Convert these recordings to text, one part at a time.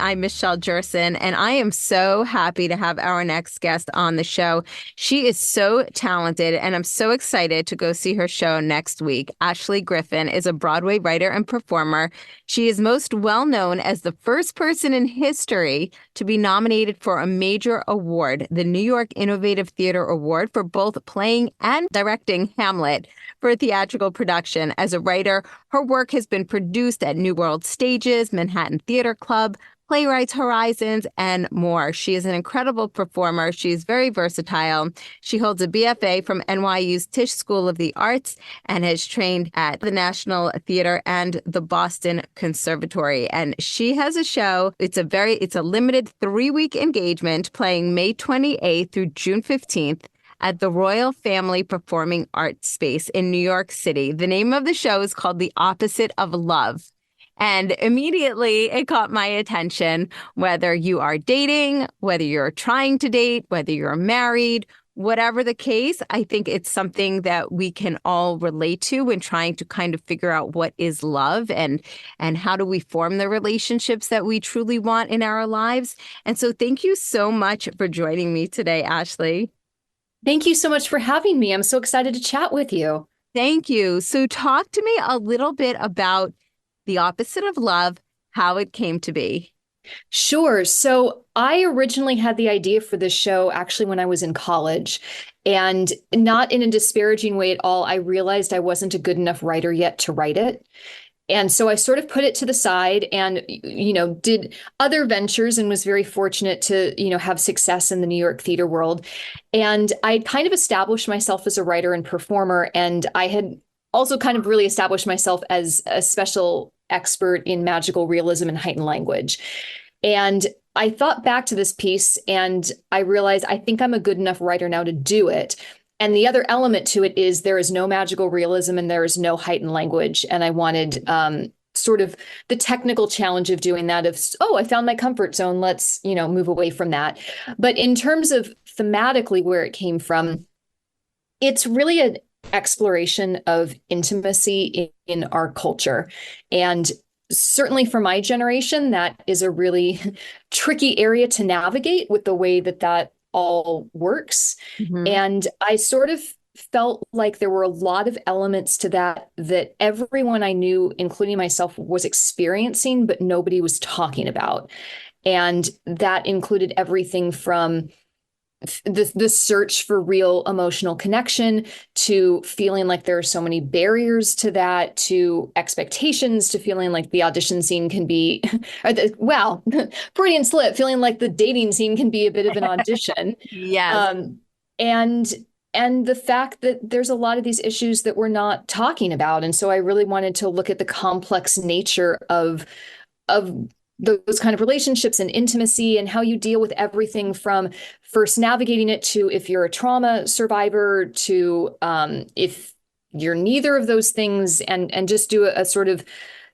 I'm Michelle Jerson, and I am so happy to have our next guest on the show. She is so talented, and I'm so excited to go see her show next week. Ashley Griffin is a Broadway writer and performer. She is most well known as the first person in history to be nominated for a major award, the New York Innovative Theater Award, for both playing and directing Hamlet for a theatrical production. As a writer, her work has been produced at New World Stages, Manhattan Theater Club, Playwrights Horizons, and more. She is an incredible performer. She is very versatile. She holds a BFA from NYU's Tisch School of the Arts and has trained at the National Theater and the Boston Conservatory. And she has a show. It's a limited 3-week engagement playing May 28th through June 15th at the Royal Family Performing Arts Space in New York City. The name of the show is called The Opposite of Love. And immediately it caught my attention, whether you are dating, whether you're trying to date, whether you're married, whatever the case, I think it's something that we can all relate to when trying to kind of figure out what is love and how do we form the relationships that we truly want in our lives. And so thank you so much for joining me today, Ashley. Thank you so much for having me. I'm so excited to chat with you. Thank you. So talk to me a little bit about The Opposite of Love, how it came to be. Sure. So I originally had the idea for this show actually when I was in college, and not in a disparaging way at all. I realized I wasn't a good enough writer yet to write it. And so I sort of put it to the side and, did other ventures and was very fortunate to, have success in the New York theater world. And I kind of established myself as a writer and performer. And I had also kind of really established myself as a special expert in magical realism and heightened language. And I thought back to this piece and I realized I think I'm a good enough writer now to do it. And the other element to it is there is no magical realism and there is no heightened language. And I wanted sort of the technical challenge of doing that I found my comfort zone. Let's, move away from that. But in terms of thematically where it came from, it's really an exploration of intimacy in our culture. And certainly for my generation, that is a really tricky area to navigate with the way that all works. Mm-hmm. And I sort of felt like there were a lot of elements to that everyone I knew, including myself, was experiencing, but nobody was talking about. And that included everything from the search for real emotional connection to feeling like there are so many barriers to that, to expectations, to feeling like the audition scene can be, Freudian slip, feeling like the dating scene can be a bit of an audition. Yes. And the fact that there's a lot of these issues that we're not talking about. And so I really wanted to look at the complex nature of those kind of relationships and intimacy and how you deal with everything from first navigating it to if you're a trauma survivor to if you're neither of those things, and just do a sort of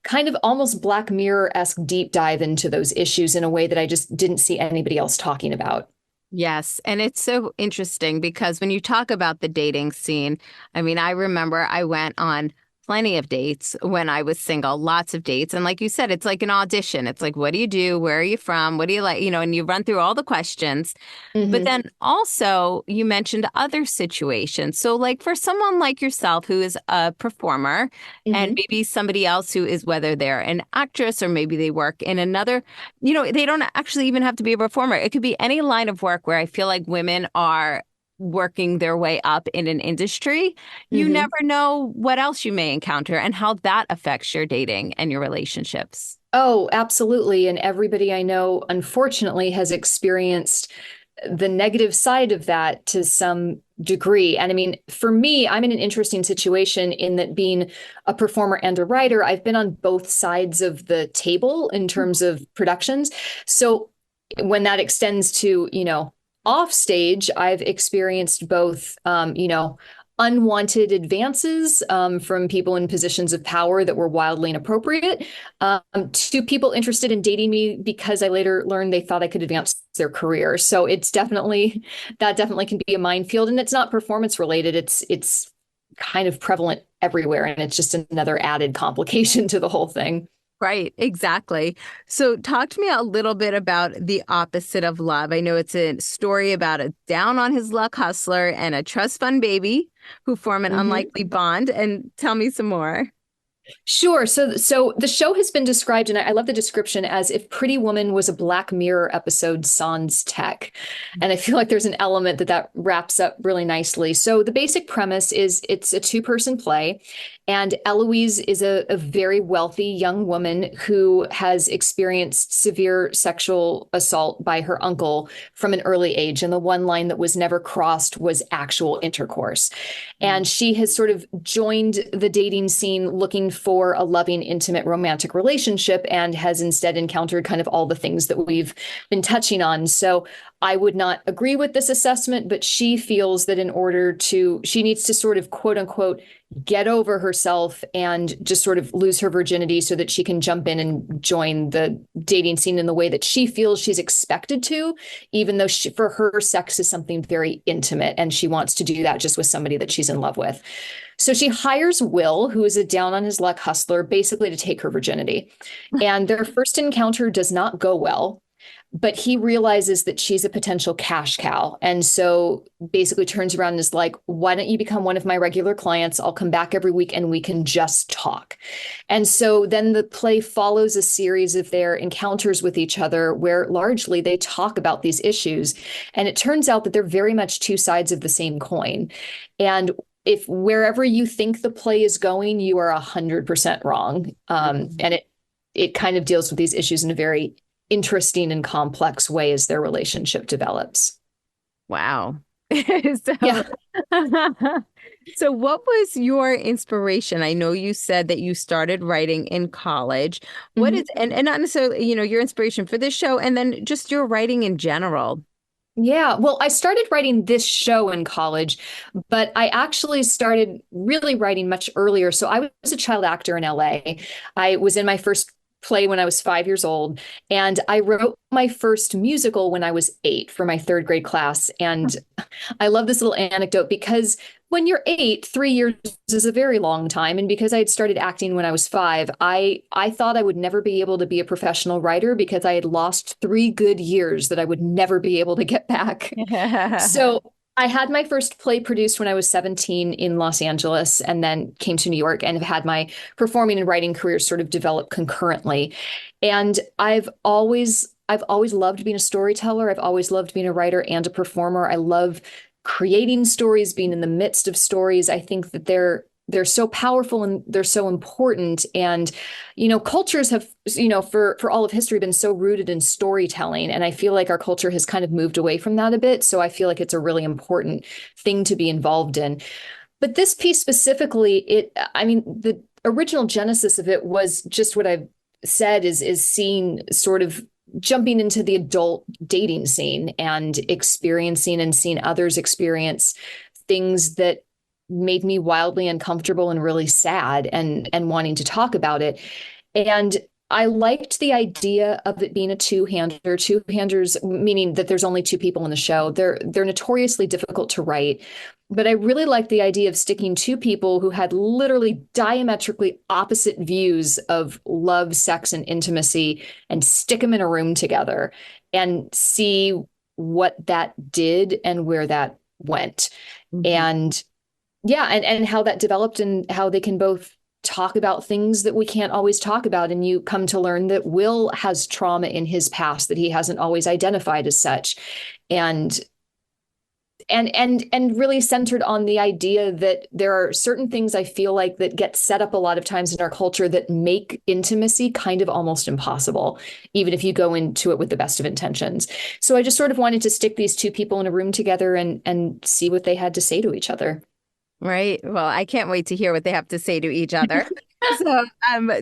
kind of almost Black Mirror-esque deep dive into those issues in a way that I just didn't see anybody else talking about. Yes. And it's so interesting because when you talk about the dating scene, I mean, I remember I went on plenty of dates when I was single, lots of dates. And like you said, it's like an audition. It's like, what do you do? Where are you from? What do you like? And you run through all the questions. Mm-hmm. But then also you mentioned other situations. So like for someone like yourself who is a performer and maybe somebody else who is, whether they're an actress or maybe they work in another, they don't actually even have to be a performer. It could be any line of work where I feel like women are working their way up in an industry. You never know what else you may encounter and how that affects your dating and your relationships. Oh, absolutely. And everybody I know, unfortunately, has experienced the negative side of that to some degree. And I mean, for me, I'm in an interesting situation in that being a performer and a writer, I've been on both sides of the table in terms of productions. So when that extends to, off stage, I've experienced both, unwanted advances from people in positions of power that were wildly inappropriate, to people interested in dating me because I later learned they thought I could advance their career. So that definitely can be a minefield, and it's not performance related. It's kind of prevalent everywhere, and it's just another added complication to the whole thing. Right, exactly. So, talk to me a little bit about the opposite of love. I know it's a story about a down on his luck hustler and a trust fund baby who form an Mhm. unlikely bond. And tell me some more. Sure. So the show has been described, and I love the description, as if Pretty Woman was a Black Mirror episode sans tech. And I feel like there's an element that wraps up really nicely. So the basic premise is it's a two-person play, and Eloise is a very wealthy young woman who has experienced severe sexual assault by her uncle from an early age. And the one line that was never crossed was actual intercourse. And she has sort of joined the dating scene looking for a loving, intimate, romantic relationship and has instead encountered kind of all the things that we've been touching on. So I would not agree with this assessment, but she feels that she needs to sort of quote unquote get over herself and just sort of lose her virginity so that she can jump in and join the dating scene in the way that she feels she's expected to, even though for her, sex is something very intimate and she wants to do that just with somebody that she's in love with. So she hires Will, who is a down on his luck hustler, basically to take her virginity. And their first encounter does not go well, but he realizes that she's a potential cash cow. And so basically turns around and is like, why don't you become one of my regular clients? I'll come back every week and we can just talk. And so then the play follows a series of their encounters with each other where largely they talk about these issues. And it turns out that they're very much two sides of the same coin. And if wherever you think the play is going, you are 100% wrong. And it kind of deals with these issues in a very interesting and complex way as their relationship develops. Wow. Yeah. So, so what was your inspiration? I know you said that you started writing in college. What is, Mhm. and not necessarily, your inspiration for this show, and then just your writing in general. Yeah, well, I started writing this show in college, but I actually started really writing much earlier. So I was a child actor in LA. I was in my first play when I was 5 years old, and I wrote my first musical when I was 8 for my third grade class. And I love this little anecdote because when you're 8, 3 years is a very long time. And because I had started acting when I was 5, I thought I would never be able to be a professional writer because I had lost 3 good years that I would never be able to get back. So I had my first play produced when I was 17 in Los Angeles and then came to New York and have had my performing and writing career sort of develop concurrently. And I've always loved being a storyteller. I've always loved being a writer and a performer. I love creating stories, being in the midst of stories. I think that they're so powerful and they're so important. And, cultures have, for all of history been so rooted in storytelling. And I feel like our culture has kind of moved away from that a bit. So I feel like it's a really important thing to be involved in. But this piece specifically, the original genesis of it was just what I've said is seeing sort of jumping into the adult dating scene and experiencing and seeing others experience things that made me wildly uncomfortable and really sad and wanting to talk about it. And I liked the idea of it being a two-hander, two-handers, meaning that there's only two people in the show. They're notoriously difficult to write, but I really liked the idea of sticking two people who had literally diametrically opposite views of love, sex, and intimacy and stick them in a room together and see what that did and where that went. Mhm. And yeah, and how that developed and how they can both talk about things that we can't always talk about. And you come to learn that Will has trauma in his past that he hasn't always identified as such. And and really centered on the idea that there are certain things I feel like that get set up a lot of times in our culture that make intimacy kind of almost impossible, even if you go into it with the best of intentions. So I just sort of wanted to stick these two people in a room together and see what they had to say to each other. Right. Well, I can't wait to hear what they have to say to each other. So,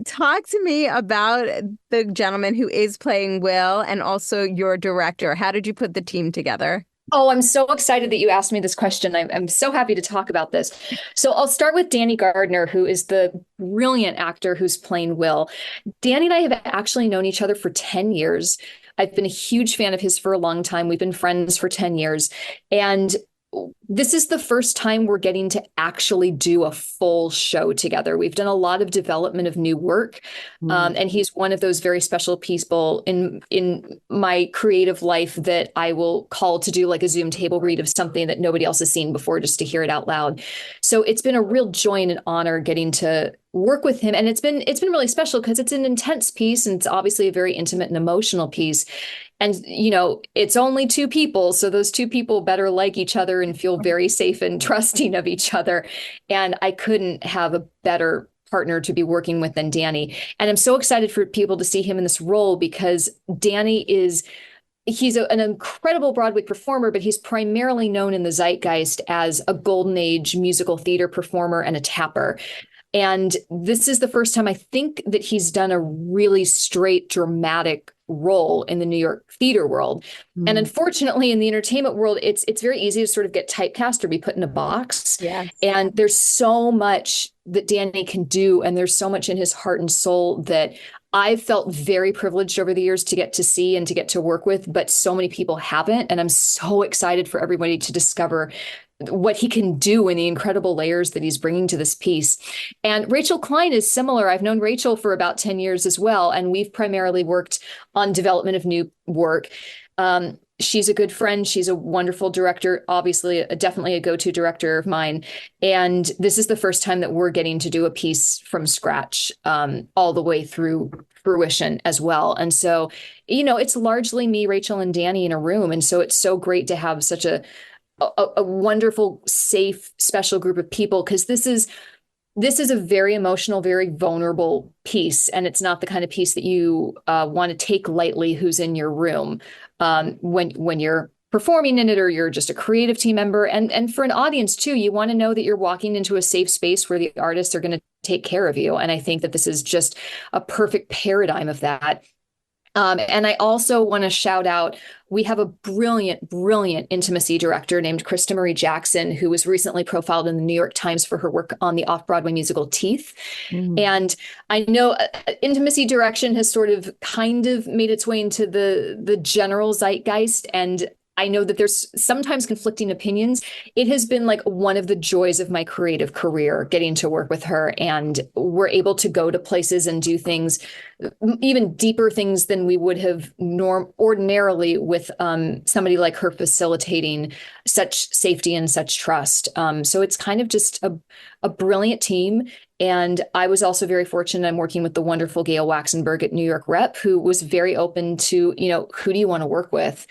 talk to me about the gentleman who is playing Will and also your director. How did you put the team together? Oh, I'm so excited that you asked me this question. I'm so happy to talk about this. So I'll start with Danny Gardner, who is the brilliant actor who's playing Will. Danny and I have actually known each other for 10 years. I've been a huge fan of his for a long time. We've been friends for 10 years. And this is the first time we're getting to actually do a full show together. We've done a lot of development of new work, and he's one of those very special people in my creative life that I will call to do like a Zoom table read of something that nobody else has seen before, just to hear it out loud. So it's been a real joy and an honor getting to work with him, and it's been really special because it's an intense piece, and it's obviously a very intimate and emotional piece. And, it's only two people. So those two people better like each other and feel very safe and trusting of each other. And I couldn't have a better partner to be working with than Danny. And I'm so excited for people to see him in this role because he's an incredible Broadway performer, but he's primarily known in the zeitgeist as a golden age musical theater performer and a tapper. And this is the first time I think that he's done a really straight dramatic role in the New York theater world. And unfortunately, in the entertainment world, it's very easy to sort of get typecast or be put in a box. Yes. And there's so much that Danny can do, and there's so much in his heart and soul that I've felt very privileged over the years to get to see and to get to work with, but so many people haven't. And I'm so excited for everybody to discover what he can do and the incredible layers that he's bringing to this piece. And Rachel Klein is similar. I've known Rachel for about 10 years as well, and we've primarily worked on development of new work. She's a good friend. She's a wonderful director, obviously, definitely a go-to director of mine. And this is the first time that we're getting to do a piece from scratch, all the way through fruition as well. And so, it's largely me, Rachel, and Danny in a room. And so it's so great to have such a wonderful, safe, special group of people, because this is a very emotional, very vulnerable piece. And it's not the kind of piece that you want to take lightly who's in your room when you're performing in it, or you're just a creative team member. And for an audience too, you want to know that you're walking into a safe space where the artists are going to take care of you. And I think that this is just a perfect paradigm of that. And I also want to shout out, we have a brilliant, brilliant intimacy director named Crista Marie Jackson, who was recently profiled in the New York Times for her work on the off-Broadway musical Teeth. And I know intimacy direction has sort of kind of made its way into the general zeitgeist, and I know that there's sometimes conflicting opinions. It has been like one of the joys of my creative career, getting to work with her, and we're able to go to places and do things, even deeper things than we would have ordinarily with somebody like her facilitating such safety and such trust. So it's kind of just a brilliant team. And I was also very fortunate. I'm working with the wonderful Gail Waxenberg at New York Rep, who was very open to, who do you want to work with?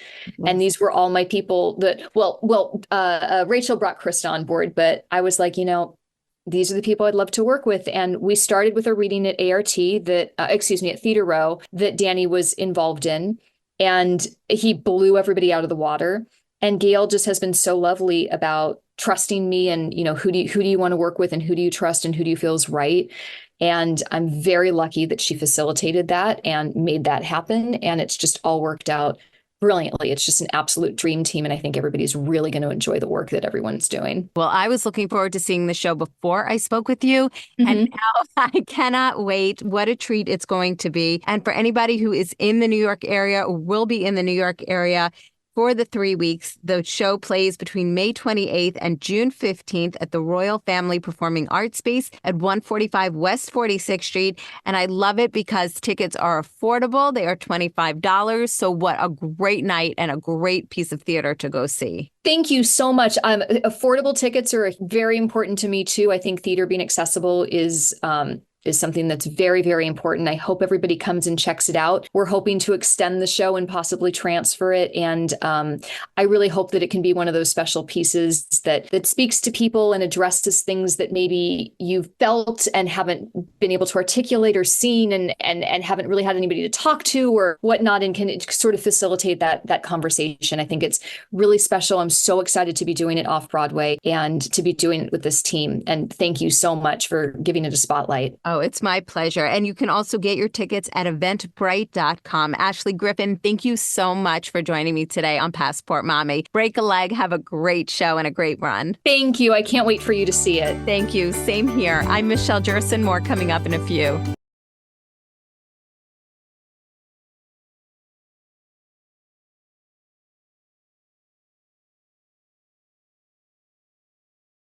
And these were all my people that, Rachel brought Krista on board, but I was like, these are the people I'd love to work with. And we started with a reading at at Theater Row that Danny was involved in, and he blew everybody out of the water. And Gail just has been so lovely about trusting me, and, who do you want to work with, and who do you trust, and who do you feel is right? And I'm very lucky that she facilitated that and made that happen. And it's just all worked out brilliantly. It's just an absolute dream team. And I think everybody's really going to enjoy the work that everyone's doing. Well, I was looking forward to seeing the show before I spoke with you. And now I cannot wait. What a treat it's going to be. And for anybody who is in the New York area or will be in the New York area, for the 3 weeks, the show plays between May 28th and June 15th at the Royal Family Performing Arts Space at 145 West 46th Street. And I love it because tickets are affordable. They are $25. So what a great night and a great piece of theater to go see. Thank you so much. Affordable tickets are very important to me, too. I think theater being accessible is something that's very, very important. I hope everybody comes and checks it out. We're hoping to extend the show and possibly transfer it. And I really hope that it can be one of those special pieces that speaks to people and addresses things that maybe you've felt and haven't been able to articulate or seen, and haven't really had anybody to talk to or whatnot, and can sort of facilitate that conversation. I think it's really special. I'm so excited to be doing it off-Broadway and to be doing it with this team. And thank you so much for giving it a spotlight. Oh, it's my pleasure. And you can also get your tickets at eventbrite.com. Ashley Griffin, thank you so much for joining me today on Passport Mommy. Break a leg. Have a great show and a great run. Thank you. I can't wait for you to see it. Thank you. Same here. I'm Michelle Jerson. More coming up in a few.